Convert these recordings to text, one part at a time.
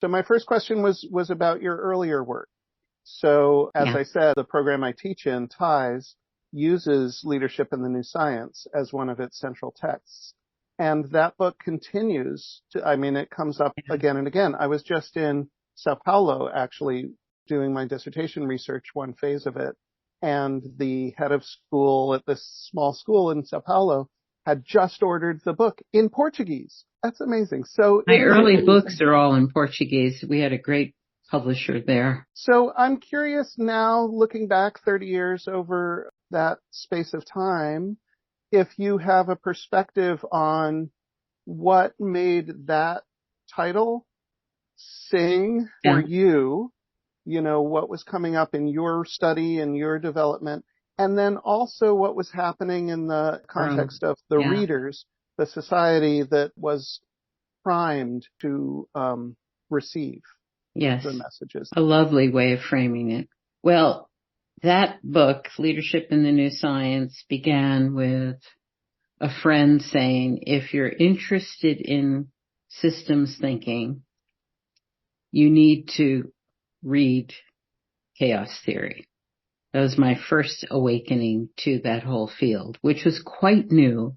So my first question was about your earlier work. So as Yeah. I said, the program I teach in, TIES, uses Leadership in the New Science as one of its central texts. And that book continues to, I mean, it comes up again and again. I was just in Sao Paulo, actually, doing my dissertation research, one phase of it. And the head of school at this small school in Sao Paulo had just ordered the book in Portuguese. That's amazing. So My it is early amazing. books are all in Portuguese. We had a great publisher there. So I'm curious now, looking back 30 years over that space of time, if you have a perspective on what made that title sing for you, you know, what was coming up in your study and your development, and then also what was happening in the context of the readers, the society that was primed to receive the messages. A lovely way of framing it. Well, that book, Leadership in the New Science, began with a friend saying, if you're interested in systems thinking, you need to read chaos theory. That was my first awakening to that whole field, which was quite new.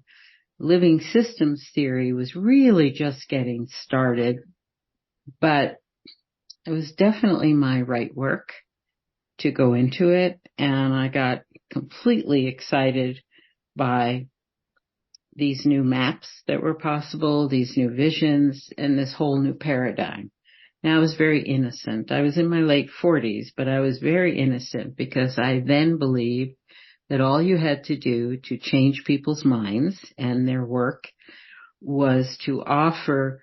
Living systems theory was really just getting started, but it was definitely my right work to go into it, and I got completely excited by these new maps that were possible, these new visions, and this whole new paradigm. Now, I was very innocent. I was in my late 40s, but I was very innocent because I then believed that all you had to do to change people's minds and their work was to offer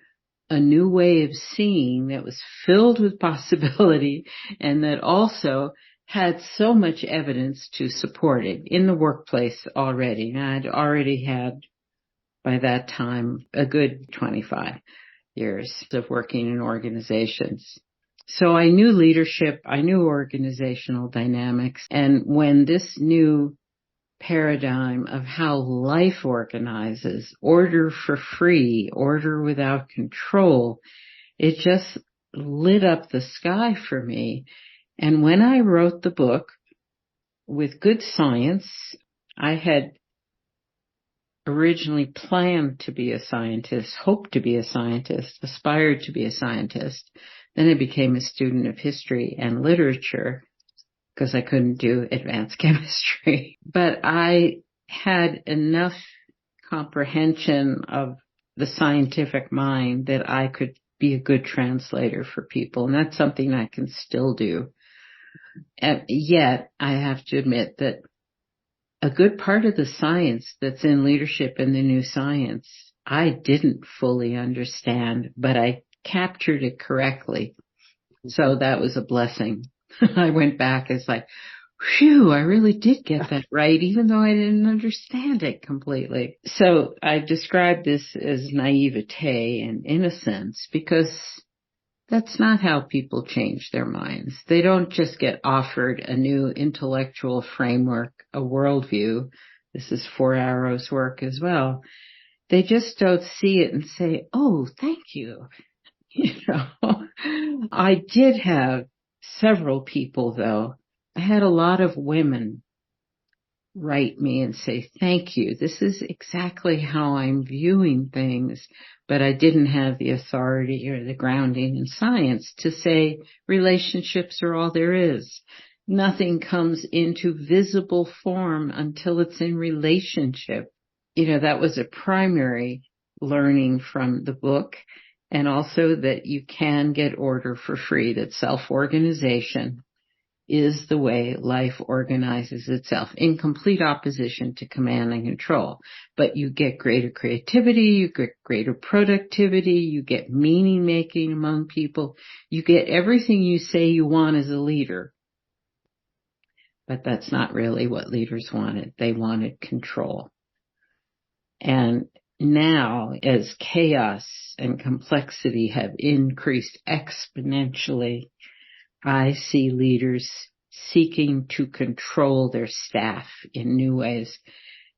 a new way of seeing that was filled with possibility and that also had so much evidence to support it in the workplace already. And I'd already had, by that time, a good 25 years of working in organizations. So I knew leadership, I knew organizational dynamics, and when this new paradigm of how life organizes, order for free, order without control, it just lit up the sky for me. And when I wrote the book with good science, I had originally planned to be a scientist, hoped to be a scientist, aspired to be a scientist. Then I became a student of history and literature because I couldn't do advanced chemistry. But I had enough comprehension of the scientific mind that I could be a good translator for people. And that's something I can still do. And yet, I have to admit that a good part of the science that's in Leadership in the New Science, I didn't fully understand, but I captured it correctly. So that was a blessing. I went back as like, phew, I really did get that right, even though I didn't understand it completely. So I describe this as naivete and innocence because that's not how people change their minds. They don't just get offered a new intellectual framework, a worldview. This is Four Arrows' work as well. They just don't see it and say, oh, thank you. You know, I did have several people, though. I had a lot of women write me and say, thank you. This is exactly how I'm viewing things, but I didn't have the authority or the grounding in science to say relationships are all there is. Nothing comes into visible form until it's in relationship. You know, that was a primary learning from the book, and also that you can get order for free, that self-organization is the way life organizes itself, in complete opposition to command and control. But you get greater creativity, you get greater productivity, you get meaning making among people, you get everything you say you want as a leader. But that's not really what leaders wanted. They wanted control. And now, as chaos and complexity have increased exponentially, I see leaders seeking to control their staff in new ways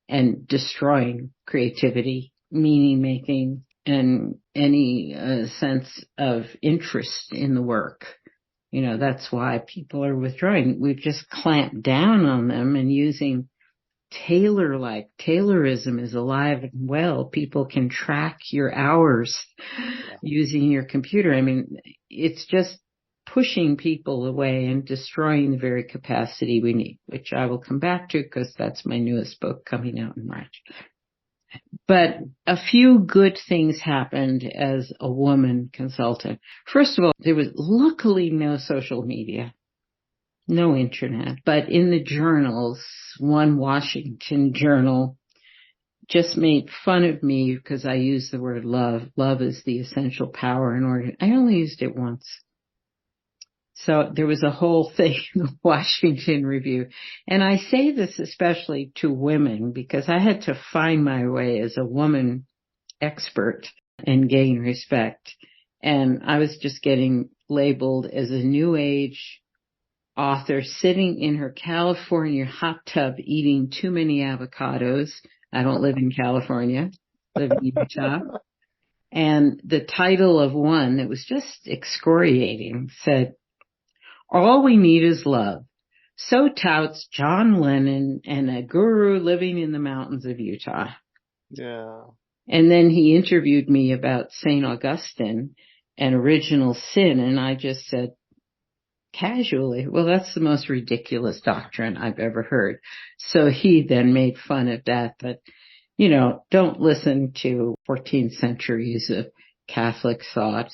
and destroying creativity, meaning making, and any sense of interest in the work. That's why people are withdrawing. We've just clamped down on them and using Taylorism is alive and well. People can track your hours using your computer. I mean, it's just pushing people away and destroying the very capacity we need, which I will come back to because that's my newest book coming out in March. But a few good things happened as a woman consultant. First of all, there was luckily no social media. No internet, but in the journals, one Washington journal just made fun of me because I used the word love. Love is the essential power in order. I only used it once. So there was a whole thing in the Washington Review. And I say this especially to women because I had to find my way as a woman expert and gain respect. And I was just getting labeled as a new age author sitting in her California hot tub eating too many avocados. I don't live in California, live in Utah. And the title of one that was just excoriating said, "All we need is love." So touts John Lennon and a guru living in the mountains of Utah. Yeah. And then he interviewed me about St. Augustine and original sin. And I just said, casually, well, that's the most ridiculous doctrine I've ever heard. So he then made fun of that, don't listen to 14th centuries of Catholic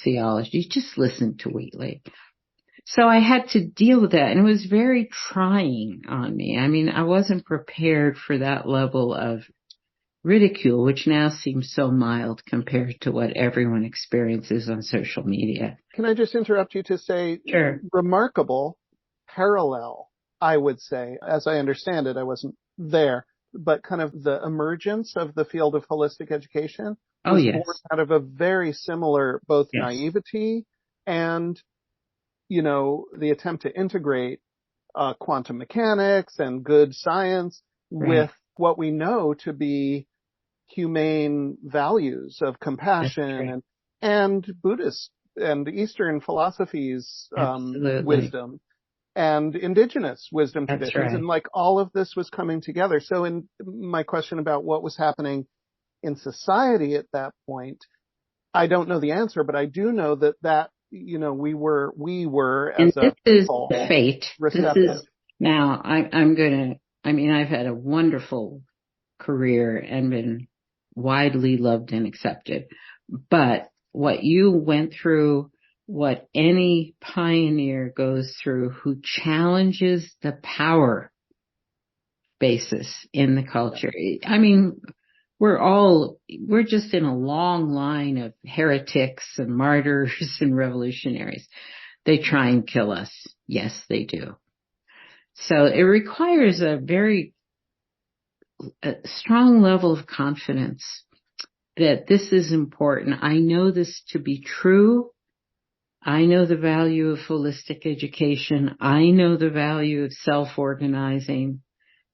theology, just listen to Wheatley. So I had to deal with that, and it was very trying on me. I mean, I wasn't prepared for that level of ridicule, which now seems so mild compared to what everyone experiences on social media. Can I just interrupt you to say, Sure. Remarkable parallel, I would say, as I understand it, I wasn't there, but kind of the emergence of the field of holistic education was born out of a very similar both naivety and, the attempt to integrate quantum mechanics and good science with what we know to be humane values of compassion and Buddhist and Eastern philosophies, wisdom and indigenous wisdom traditions. And all of this was coming together. So in my question about what was happening in society at that point, I don't know the answer, but I do know that we were as a people, this is fate. Receptive. Now I've had a wonderful career and been widely loved and accepted. But what you went through, what any pioneer goes through who challenges the power basis in the culture. I mean, we're just in a long line of heretics and martyrs and revolutionaries. They try and kill us. Yes, they do. So it requires a very strong level of confidence that this is important. I know this to be true. I know the value of holistic education. I know the value of self-organizing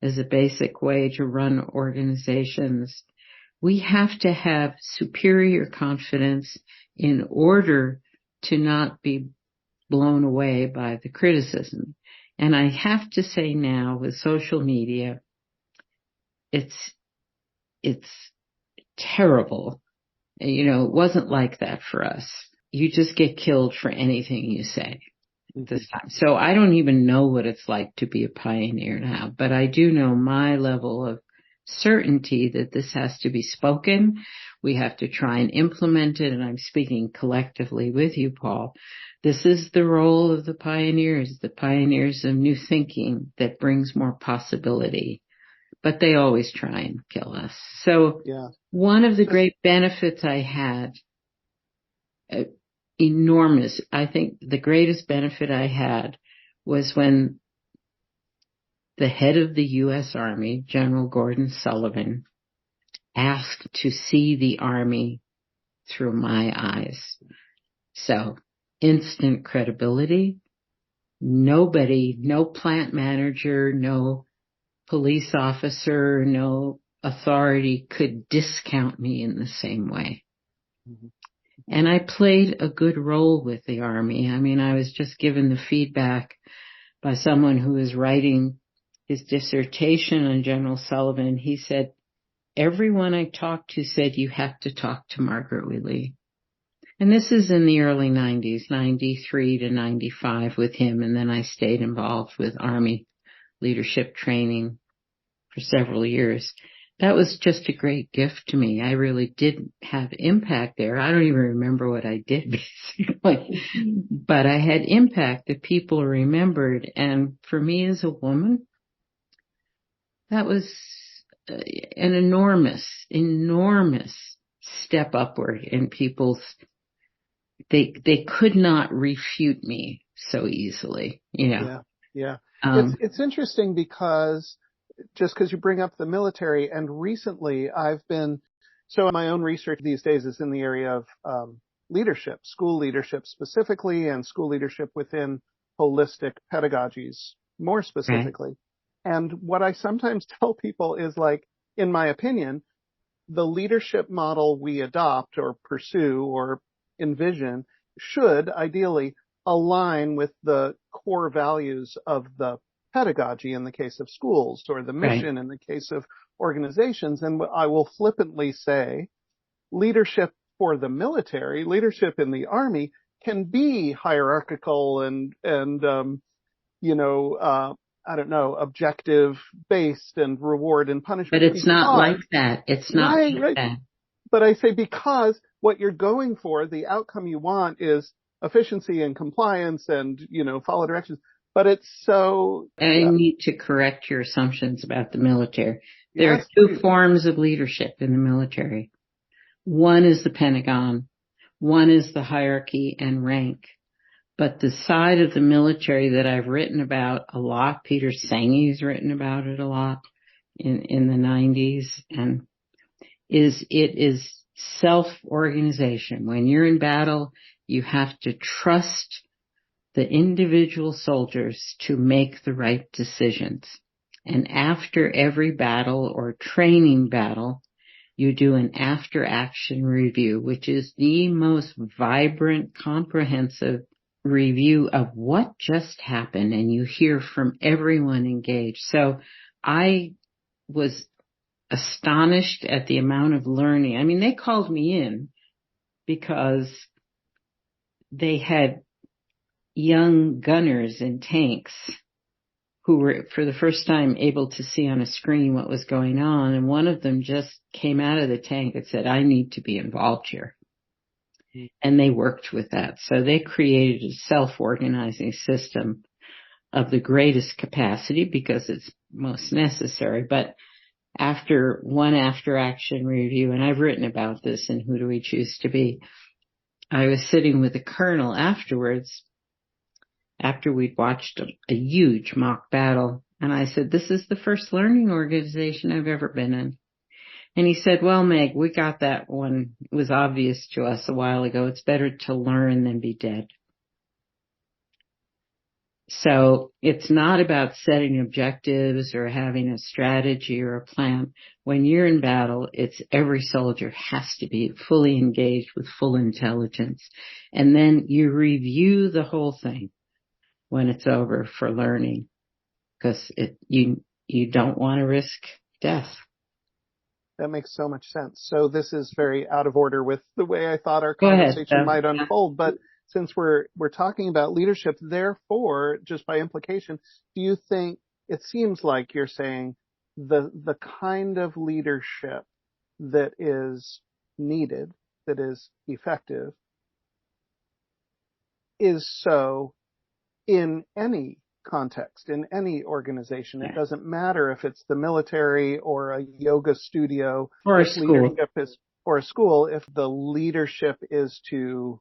as a basic way to run organizations. We have to have superior confidence in order to not be blown away by the criticism. And I have to say now with social media, it's terrible. It wasn't like that for us. You just get killed for anything you say this time. So I don't even know what it's like to be a pioneer now, but I do know my level of certainty that this has to be spoken. We have to try and implement it, and I'm speaking collectively with you, Paul. This is the role of the pioneers of new thinking that brings more possibility. But they always try and kill us. So one of the great benefits I had, enormous, I think the greatest benefit I had was when the head of the U.S. Army, General Gordon Sullivan, asked to see the Army through my eyes. So instant credibility. Nobody, no plant manager, no police officer, no authority could discount me in the same way. Mhm. And I played a good role with the Army. I mean, I was just given the feedback by someone who was writing his dissertation on General Sullivan. He said, everyone I talked to said you have to talk to Margaret Wheatley. And this is in the early 90s, 93 to 95 with him. And then I stayed involved with Army leadership training for several years. That was just a great gift to me. I really did have impact there. I don't even remember what I did basically, but I had impact that people remembered. And for me as a woman, that was an enormous step upward in people's, they could not refute me so easily, you know. Yeah. Yeah. It's interesting because just because you bring up the military, and recently so my own research these days is in the area of leadership, school leadership specifically, and school leadership within holistic pedagogies more specifically. Right. And what I sometimes tell people is, like, in my opinion, the leadership model we adopt or pursue or envision should ideally align with the core values of the pedagogy in the case of schools, or the mission in the case of organizations. And I will flippantly say leadership for the military, leadership in the Army can be hierarchical and I don't know, objective based and reward and punishment. But it's not like that. It's not like that. But I say, because what you're going for, the outcome you want, is efficiency and compliance and, follow directions. But it's so... I need to correct your assumptions about the military. There Yes, are two please. forms of leadership in the military. One is the Pentagon. One is the hierarchy and rank. But the side of the military that I've written about a lot, Peter Senge's written about it a lot in the 90s, and it is self-organization. When you're in battle, you have to trust the individual soldiers to make the right decisions. And after every battle or training battle, you do an after-action review, which is the most vibrant, comprehensive review of what just happened, and you hear from everyone engaged. So I was astonished at the amount of learning. I mean, they called me in because they had young gunners in tanks who were for the first time able to see on a screen what was going on. And one of them just came out of the tank and said, I need to be involved here. And they worked with that. So they created a self-organizing system of the greatest capacity because it's most necessary. But after one after-action review, and I've written about this in Who Do We Choose to Be, I was sitting with a colonel afterwards, after we'd watched a huge mock battle, and I said, this is the first learning organization I've ever been in. And he said, well, Meg, we got that one. It was obvious to us a while ago. It's better to learn than be dead. So it's not about setting objectives or having a strategy or a plan. When you're in battle, it's every soldier has to be fully engaged with full intelligence. And then you review the whole thing when it's over for learning, because you don't want to risk death. That makes so much sense. So this is very out of order with the way I thought our conversation might unfold. But since we're talking about leadership, therefore, just by implication, do you think, it seems like you're saying the kind of leadership that is needed, that is effective, is so in any context, in any organization? It doesn't matter if it's the military or a yoga studio or a school. Or a school. If the leadership is to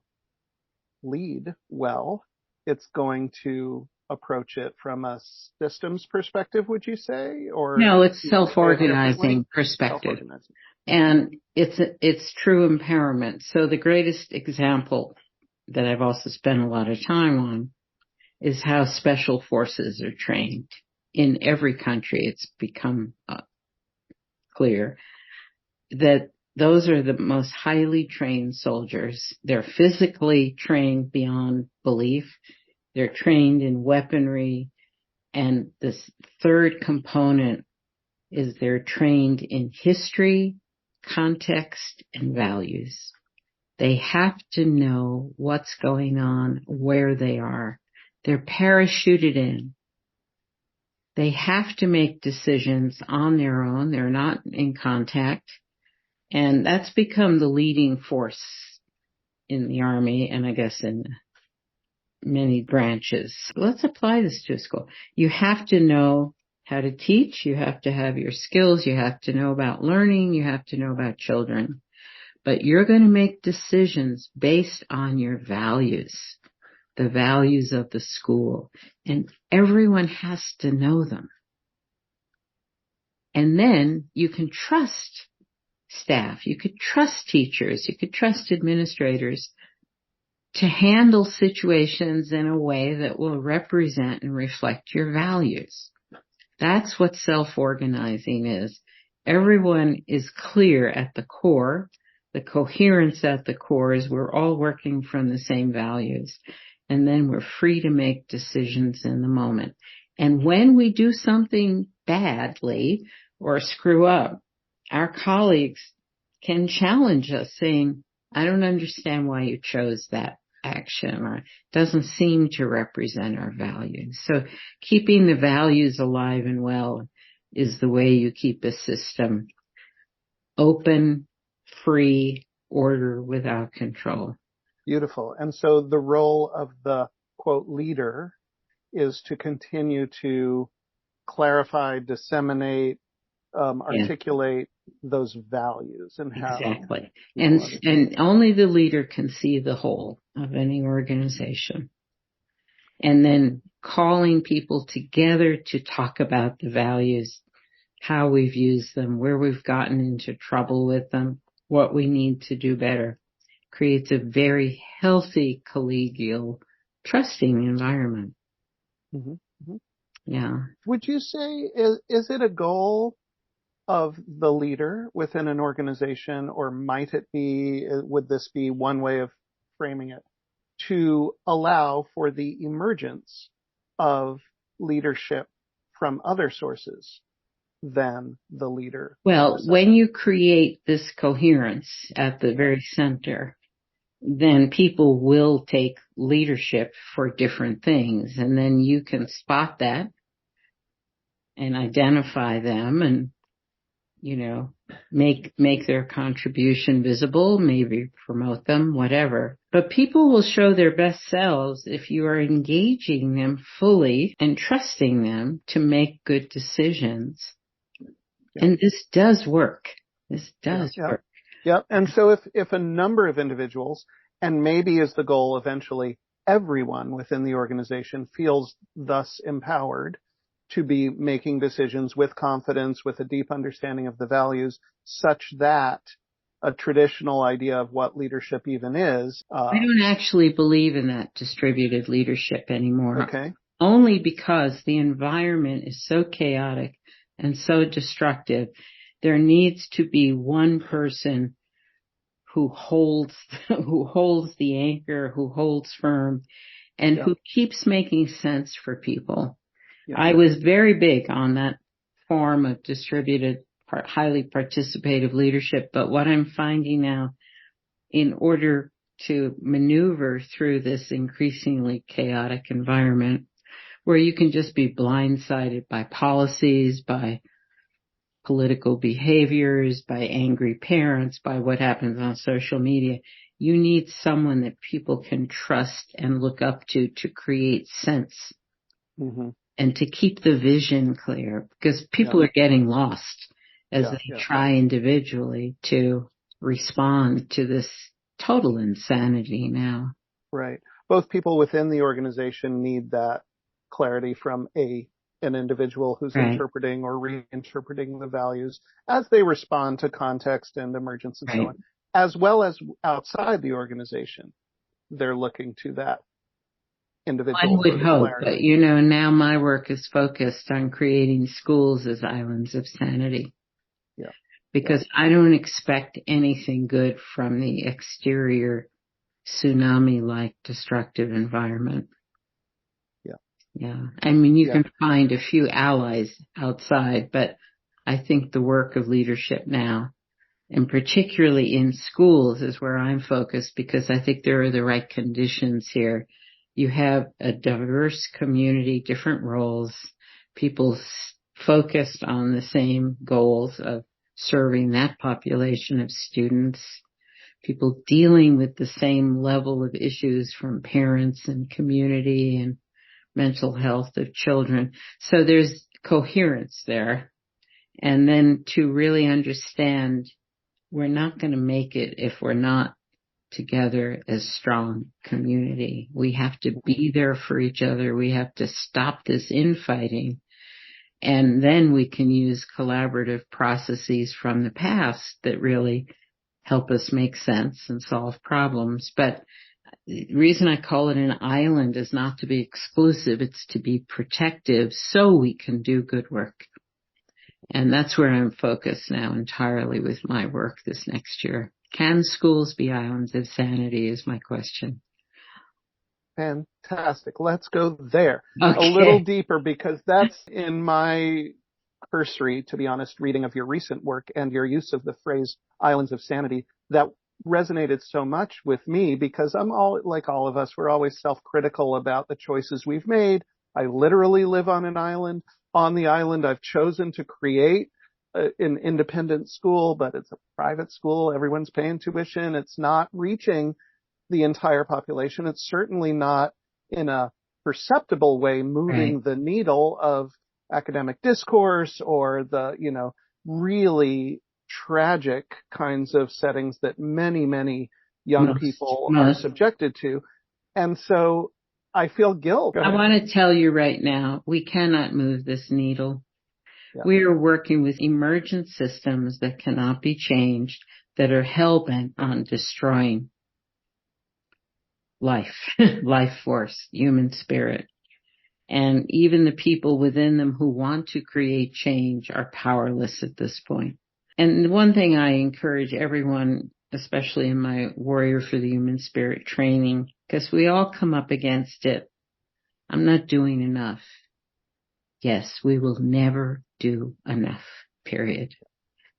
lead well, it's going to approach it from a systems perspective, would you say? Or no, it's self-organizing perspective. And it's true empowerment. So the greatest example that I've also spent a lot of time on is how special forces are trained. In every country, it's become clear that those are the most highly trained soldiers. They're physically trained beyond belief. They're trained in weaponry. And this third component is they're trained in history, context, and values. They have to know what's going on, where they are. They're parachuted in. They have to make decisions on their own. They're not in contact. And that's become the leading force in the Army, and I guess in many branches. Let's apply this to a school. You have to know how to teach. You have to have your skills. You have to know about learning. You have to know about children. But you're going to make decisions based on your values, the values of the school. And everyone has to know them. And then you can trust staff. You could trust teachers. You could trust administrators to handle situations in a way that will represent and reflect your values. That's what self-organizing is. Everyone is clear at the core. The coherence at the core is we're all working from the same values. And then we're free to make decisions in the moment. And when we do something badly or screw up, our colleagues can challenge us saying, I don't understand why you chose that action, or it doesn't seem to represent our values. So keeping the values alive and well is the way you keep a system open, free, order without control. Beautiful. And so the role of the, quote, leader is to continue to clarify, disseminate, articulate those values and how. Exactly. And only the leader can see the whole of any organization. And then calling people together to talk about the values, how we've used them, where we've gotten into trouble with them, what we need to do better, creates a very healthy, collegial, trusting environment. Mm-hmm. Mm-hmm. Yeah. Would you say, is it a goal of the leader within an organization, or might it be, would this be one way of framing it, to allow for the emergence of leadership from other sources than the leader? Well, when you create this coherence at the very center, then people will take leadership for different things. And then you can spot that and identify them and, you know, make their contribution visible, maybe promote them, whatever. But people will show their best selves if you are engaging them fully and trusting them to make good decisions. Yeah. And this does work. This does work. Yeah. And so if a number of individuals, and maybe is the goal eventually, everyone within the organization feels thus empowered to be making decisions with confidence, with a deep understanding of the values, such that a traditional idea of what leadership even is. I don't actually believe in that distributed leadership anymore. Okay. Only because the environment is so chaotic and so destructive. There needs to be one person who holds the anchor, who holds firm, and who keeps making sense for people. Yeah. I was very big on that form of distributed, highly participative leadership, but what I'm finding now, in order to maneuver through this increasingly chaotic environment, where you can just be blindsided by policies, by political behaviors, by angry parents, by what happens on social media, you need someone that people can trust and look up to create sense. Mm-hmm. And to keep the vision clear, because people are getting lost as they try individually to respond to this total insanity now. Right. Both people within the organization need that clarity from an individual who's interpreting or reinterpreting the values as they respond to context and emergence and so on, as well as outside the organization. They're looking to that individual. One would hope, but now my work is focused on creating schools as islands of sanity. Yeah. because I don't expect anything good from the exterior tsunami-like destructive environment. Yeah. Yeah. I mean, you can find a few allies outside, but I think the work of leadership now, and particularly in schools, is where I'm focused, because I think there are the right conditions here. You have a diverse community, different roles, people focused on the same goals of serving that population of students, people dealing with the same level of issues from parents and community and mental health of children. So there's coherence there. And then to really understand, we're not going to make it if we're not together as strong community. We have to be there for each other. We have to stop this infighting. And then we can use collaborative processes from the past that really help us make sense and solve problems. But the reason I call it an island is not to be exclusive. It's to be protective so we can do good work. And that's where I'm focused now entirely with my work this next year. Can schools be islands of sanity is my question. Fantastic. Let's go there Okay. A little deeper, because that's in my cursory, to be honest, reading of your recent work and your use of the phrase islands of sanity that resonated so much with me, because I'm all like all of us. We're always self-critical about the choices we've made. I literally live on an island. On the island, I've chosen to create an independent school, but it's a private school. Everyone's paying tuition. It's not reaching the entire population. It's certainly not in a perceptible way moving the needle of academic discourse or the, really tragic kinds of settings that many, many young people are subjected to. And so I feel guilt. I want to tell you right now, we cannot move this needle. Yeah. We are working with emergent systems that cannot be changed, that are hell-bent on destroying life, life force, human spirit. And even the people within them who want to create change are powerless at this point. And one thing I encourage everyone, especially in my Warrior for the Human Spirit training, because we all come up against it. I'm not doing enough. Yes, we will never do enough, period.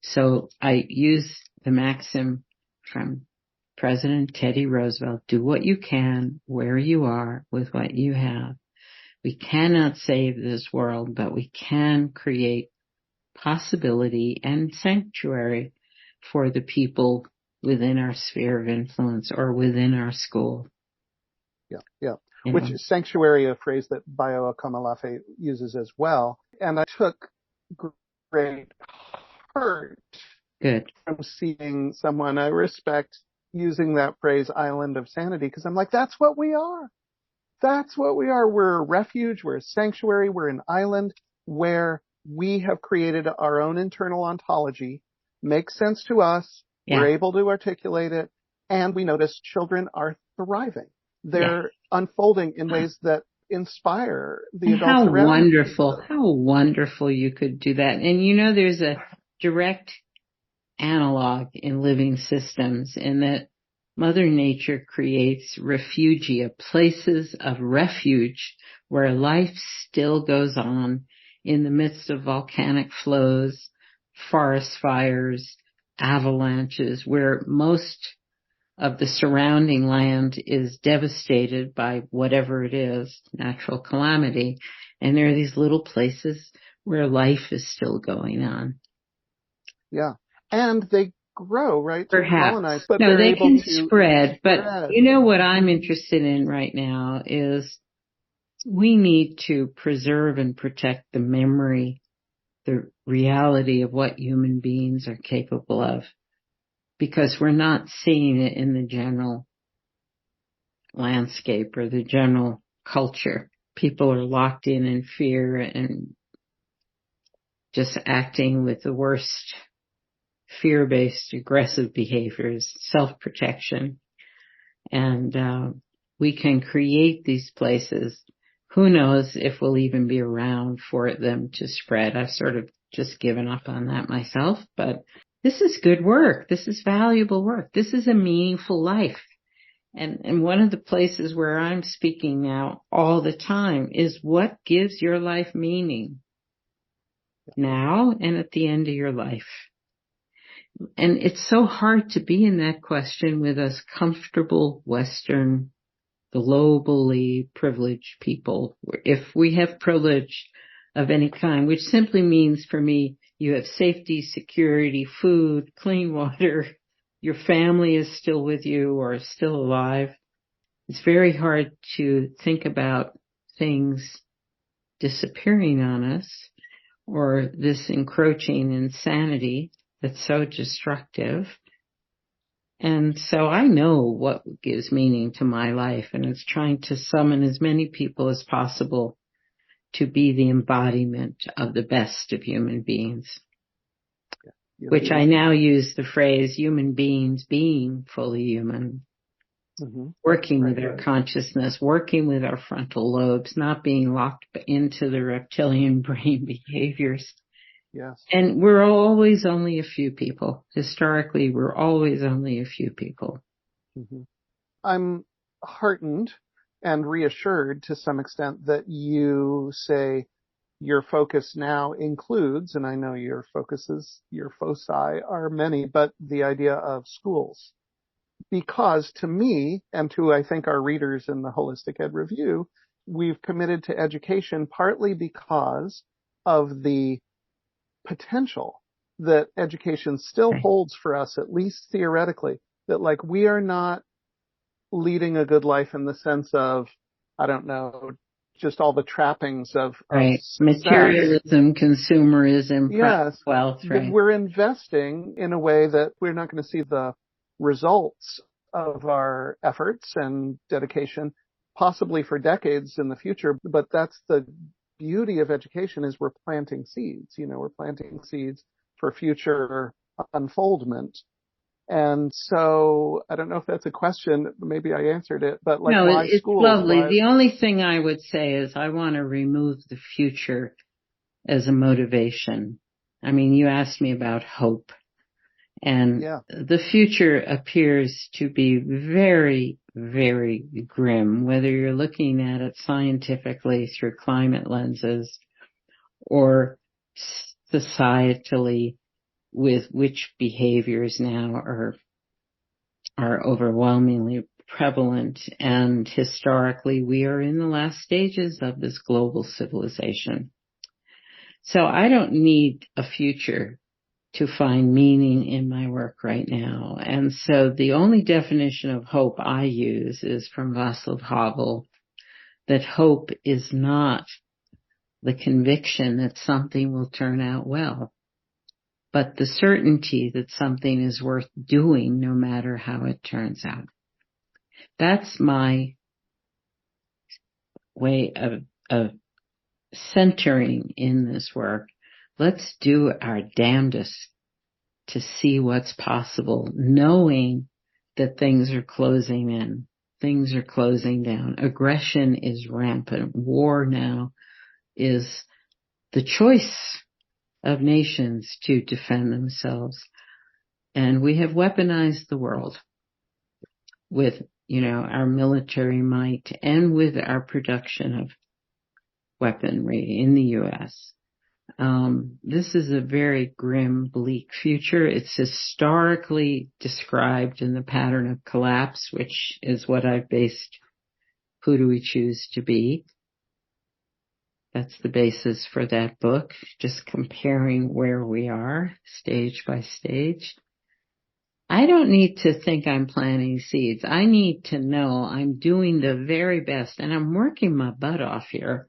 So I use the maxim from President Teddy Roosevelt, do what you can, where you are, with what you have. We cannot save this world, but we can create possibility and sanctuary for the within our sphere of influence or within our school. Yeah. Which is sanctuary, a phrase that Bayo Akomolafe uses as well. And I took great hurt from seeing someone I respect using that phrase, island of sanity, because I'm like, that's what we are. That's what we are. We're a refuge. We're a sanctuary. We're an island where we have created our own internal ontology, makes sense to us. Yeah. We're able to articulate it. And we notice children are thriving. They're unfolding in ways that inspire the adults around. How wonderful you could do that. And there's a direct analog in living systems in that Mother Nature creates refugia, places of refuge where life still goes on in the midst of volcanic flows, forest fires, avalanches, where most of the surrounding land is devastated by whatever it is, natural calamity. And there are these little places where life is still going on. Yeah. And they grow, right? Perhaps. Colonize, but no, they can spread. But what I'm interested in right now is we need to preserve and protect the memory, the reality of what human beings are capable of, because we're not seeing it in the general landscape or the general culture. People are locked in fear and just acting with the worst fear-based aggressive behaviors, self-protection. And we can create these places. Who knows if we'll even be around for them to spread. I've sort of just given up on that myself, but this is good work. This is valuable work. This is a meaningful life. And one of the places where I'm speaking now all the time is what gives your life meaning now and at the end of your life. And it's so hard to be in that question with us comfortable Western, globally privileged people. If we have privilege of any kind, which simply means for me, you have safety, security, food, clean water, your family is still with you or still alive. It's very hard to think about things disappearing on us or this encroaching insanity that's so destructive. And so I know what gives meaning to my life, and it's trying to summon as many people as possible to be the embodiment of the best of human beings, which I now use the phrase human beings being fully human, working with our consciousness, working with our frontal lobes, not being locked into the reptilian brain behaviors. Yes. And we're always only a few people. Historically, we're always only a few people. I'm heartened and reassured to some extent that you say your focus now includes, and I know your focuses, your foci are many, but the idea of schools. Because to me, and to I think our readers in the Holistic Ed Review, we've committed to education partly because of the potential that education still holds for us, at least theoretically, that like we are not leading a good life in the sense of, I don't know, just all the trappings of success. Materialism, consumerism, yes, wealth, right? We're investing in a way that we're not going to see the results of our efforts and dedication possibly for decades in the future, but that's the beauty of education is we're planting seeds. We're planting seeds for future unfoldment. And so I don't know if that's a question. Maybe I answered it, but like, no, why it's schools? lovely. The only thing I would say is I want to remove the future as a motivation. I mean, you asked me about hope, and the future appears to be very, very grim, whether you're looking at it scientifically through climate lenses or societally with which behaviors now are overwhelmingly prevalent. And historically, we are in the last stages of this global civilization. So I don't need a future to find meaning in my work right now. And so the only definition of hope I use is from Václav Havel, that hope is not the conviction that something will turn out well, but the certainty that something is worth doing no matter how it turns out. That's my way of centering in this work. Let's do our damnedest to see what's possible, knowing that things are closing in, things are closing down. Aggression is rampant. War now is the choice of nations to defend themselves. And we have weaponized the world with, our military might and with our production of weaponry in the U.S. This is a very grim, bleak future. It's historically described in the pattern of collapse, which is what I've based Who Do We Choose to Be? That's the basis for that book, just comparing where we are stage by stage. I don't need to think I'm planting seeds. I need to know I'm doing the very best, and I'm working my butt off here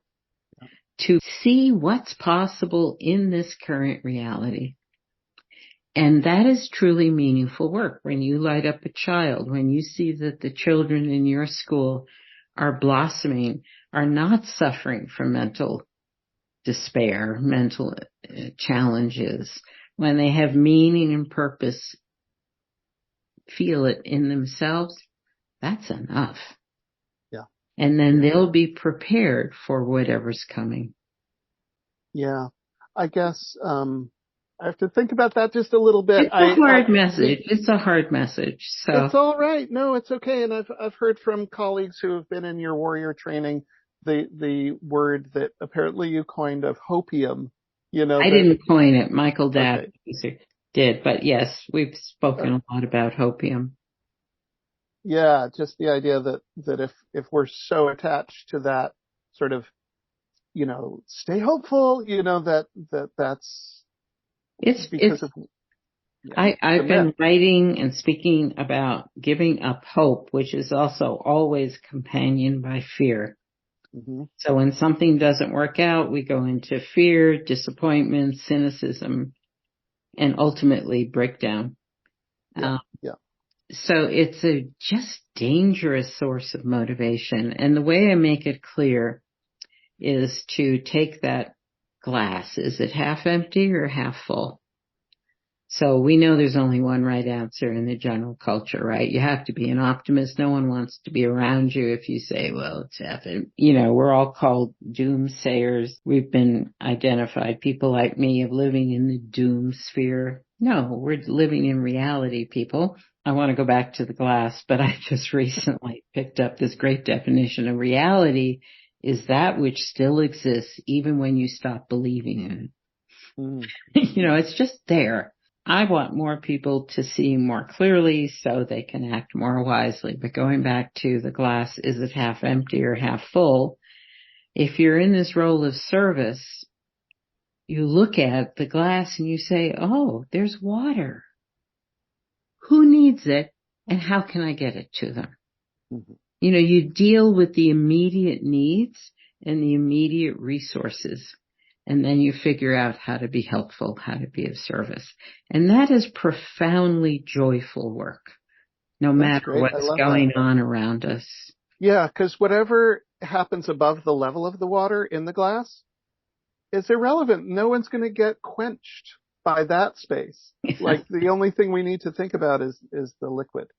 to see what's possible in this current reality. And that is truly meaningful work. When you light up a child, when you see that the children in your school are blossoming, are not suffering from mental despair, mental challenges, when they have meaning and purpose, feel it in themselves, that's enough. Yeah. And then they'll be prepared for whatever's coming. Yeah. I guess, I have to think about that just a little bit. It's a hard message. It's a hard message. So it's all right. No, it's okay. And I've heard from colleagues who have been in your warrior training the word that apparently you coined of hopium. I didn't coin it. Michael Dabb Okay. did, but yes, we've spoken a lot about hopium. Yeah, just the idea that if we're so attached to that sort of, stay hopeful, that's because of I've been writing and speaking about giving up hope, which is also always companioned by fear. Mm-hmm. So when something doesn't work out, we go into fear, disappointment, cynicism, and ultimately breakdown. Yeah. So it's a just dangerous source of motivation. And the way I make it clear is to take that glass. Is it half empty or half full? So we know there's only one right answer in the general culture, right? You have to be an optimist. No one wants to be around you if you say, well, it's half empty. We're all called doomsayers. We've been identified, people like me, of living in the doom sphere. No, we're living in reality, people. I want to go back to the glass, but I just recently picked up this great definition of reality is that which still exists even when you stop believing in it. Mm. It's just there. I want more people to see more clearly so they can act more wisely. But going back to the glass, is it half empty or half full? If you're in this role of service, you look at the glass and you say, oh, there's water. Who needs it and how can I get it to them? Mm-hmm. You deal with the immediate needs and the immediate resources. And then you figure out how to be helpful, how to be of service. And that is profoundly joyful work, no matter what's going on around us. Yeah, because whatever happens above the level of the water in the glass is irrelevant. No one's going to get quenched by that space. Like the only thing we need to think about is the liquid.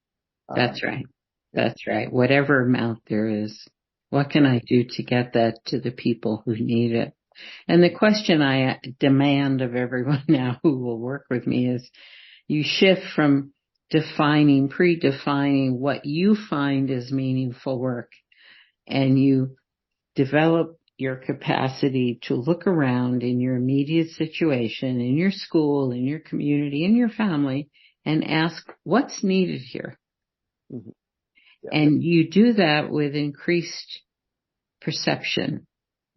That's right. That's right. Whatever amount there is, what can I do to get that to the people who need it? And the question I demand of everyone now who will work with me is you shift from predefining what you find as meaningful work, and you develop your capacity to look around in your immediate situation, in your school, in your community, in your family, and ask what's needed here. Mm-hmm. Yeah. And you do that with increased perception.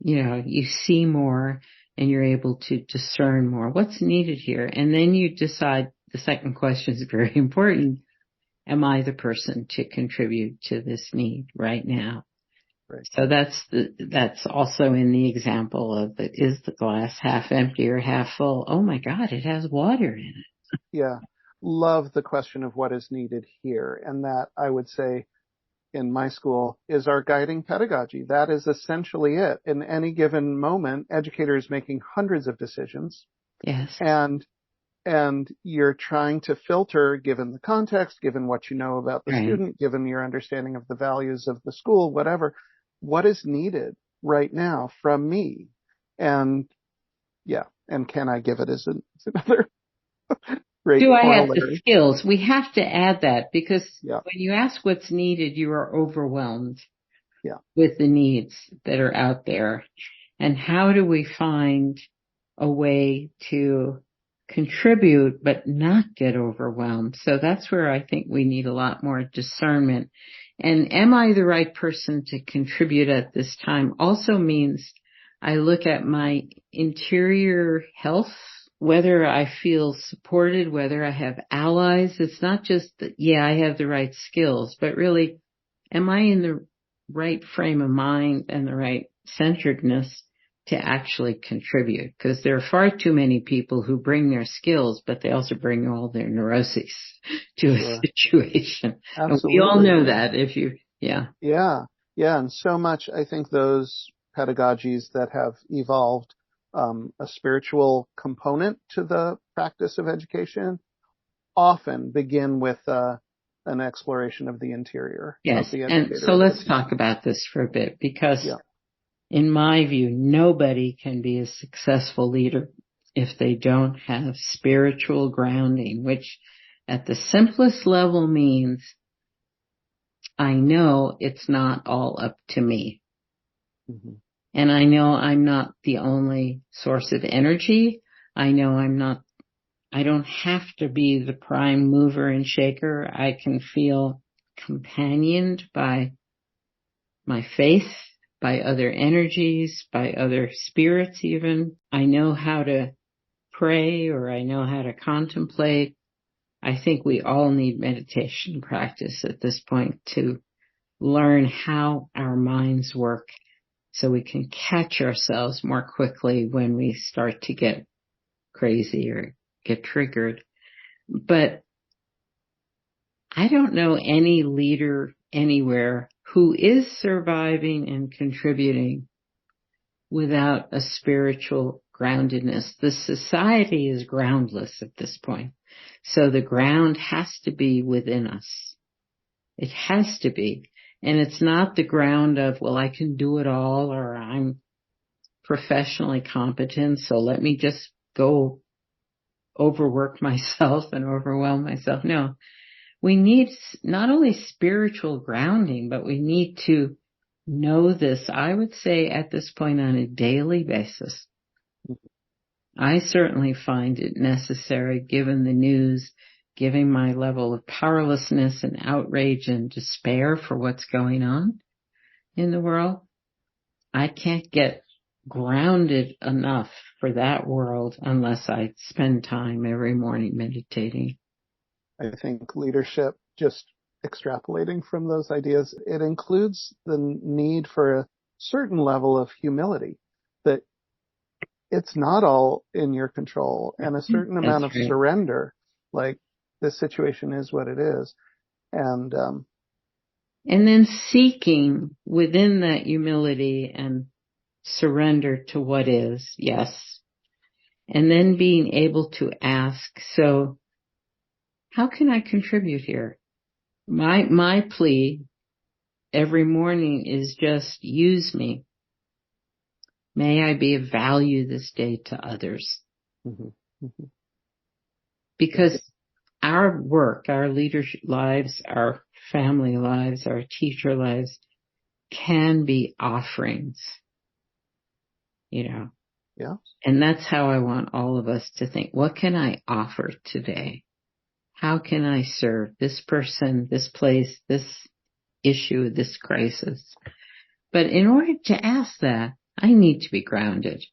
You see more and you're able to discern more. What's needed here? And then you decide, the second question is very important. Am I the person to contribute to this need right now? Right. So that's also in the example of is the glass half empty or half full? Oh my God, it has water in it. Yeah. Love the question of what is needed here. And that, I would say, in my school is our guiding pedagogy. That is essentially it. In any given moment, educators making hundreds of decisions. Yes. And you're trying to filter, given the context, given what you know about the student, given your understanding of the values of the school, whatever, what is needed right now from me? And can I give it as another great Do I have corollary. the skills? We have to add that because when you ask what's needed, you are overwhelmed with the needs that are out there. And how do we find a way to contribute but not get overwhelmed? So that's where I think we need a lot more discernment. And am I the right person to contribute at this time also means I look at my interior health, whether I feel supported, whether I have allies. It's not just that, I have the right skills, but really, am I in the right frame of mind and the right centeredness to actually contribute? Because there are far too many people who bring their skills, but they also bring all their neuroses to a situation. Absolutely. And we all know that Yeah. And so much, I think those pedagogies that have evolved a spiritual component to the practice of education often begin with an exploration of the interior. Yes. Of the And so let's talk about this for a bit because in my view, nobody can be a successful leader if they don't have spiritual grounding, which at the simplest level means I know it's not all up to me. Mm-hmm. And I know I'm not the only source of energy. I know I don't have to be the prime mover and shaker. I can feel companioned by my faith, by other energies, by other spirits even. I know how to pray, or I know how to contemplate. I think we all need meditation practice at this point to learn how our minds work so we can catch ourselves more quickly when we start to get crazy or get triggered. But I don't know any leader anywhere who is surviving and contributing without a spiritual groundedness. The society is groundless at this point. So the ground has to be within us. It has to be. And it's not the ground of, well, I can do it all, or I'm professionally competent, so let me just go overwork myself and overwhelm myself. No, we need not only spiritual grounding, but we need to know this, I would say at this point, on a daily basis. I certainly find it necessary, given the news, given my level of powerlessness and outrage and despair for what's going on in the world. I can't get grounded enough for that world unless I spend time every morning meditating. I think leadership, just extrapolating from those ideas, it includes the need for a certain level of humility, that it's not all in your control, and a certain amount of That's right. surrender, like this situation is what it is. And And then seeking within that humility and surrender to what is, yes. And then being able to ask, so how can I contribute here? My plea every morning is just use me. May I be of value this day to others. mm-hmm, mm-hmm. Because our work, our leadership lives, our family lives, our teacher lives can be offerings, you know. Yeah. And that's how I want all of us to think. What can I offer today? How can I serve this person, this place, this issue, this crisis? But in order to ask that, I need to be grounded,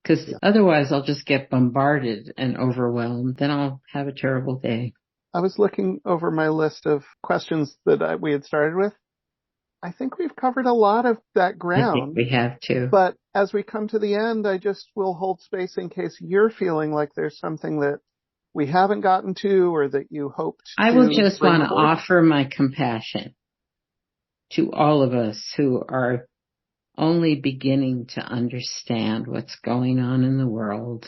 because otherwise I'll just get bombarded and overwhelmed. Then I'll have a terrible day. I was looking over my list of questions that we had started with. I think we've covered a lot of that I think ground. we have to. But as we come to the end, I just will hold space in case you're feeling like there's something that we haven't gotten to, or that you hoped to. I will just bring want to forth. offer my compassion to all of us who are only beginning to understand what's going on in the world,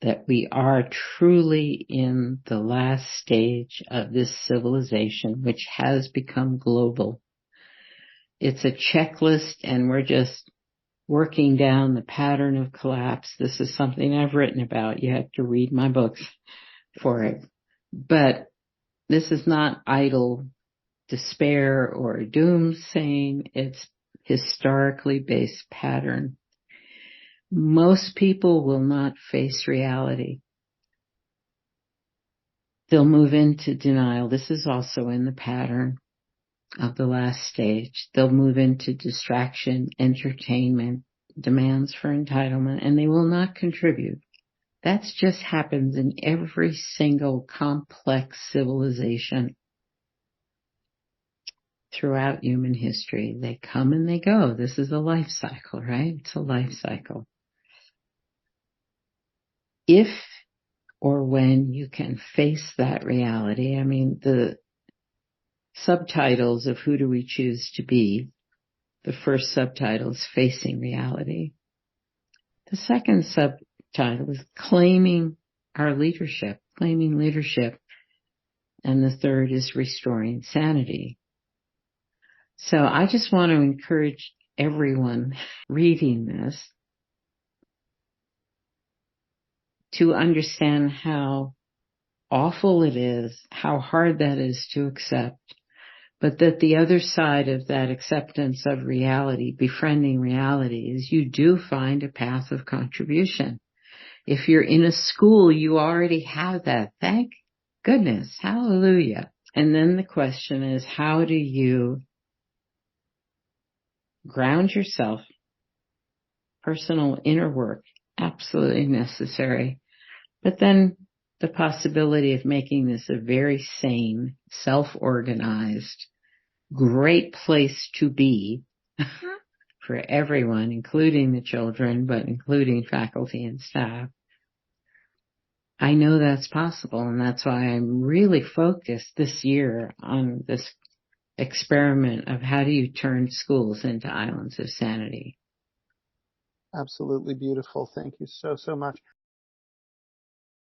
that we are truly in the last stage of this civilization, which has become global. It's a checklist, and we're just working down the pattern of collapse. This is something I've written about. You have to read my books for it. But this is not idle despair or doomsaying. It's historically based pattern. Most people will not face reality. They'll move into denial. This is also in the pattern of the last stage. They'll move into distraction, entertainment, demands for entitlement, and they will not contribute. That just happens in every single complex civilization throughout human history. They come and they go. This is a life cycle, right? It's a life cycle. If or when you can face that reality, I mean, the subtitles of Who Do We Choose to Be, the first subtitle is Facing Reality. The second subtitle is Claiming Our Leadership, Claiming Leadership. And the third is Restoring Sanity. So I just want to encourage everyone reading this to understand how awful it is, how hard that is to accept, but that the other side of that acceptance of reality, befriending reality, is you do find a path of contribution. If you're in a school, you already have that. Thank goodness. Hallelujah. And then the question is, how do you ground yourself? Personal inner work, absolutely necessary. But then the possibility of making this a very sane, self-organized, great place to be for everyone, including the children, but including faculty and staff. I know that's possible, and that's why I'm really focused this year on this experiment of how do you turn schools into islands of sanity. Absolutely beautiful. Thank you so, so much.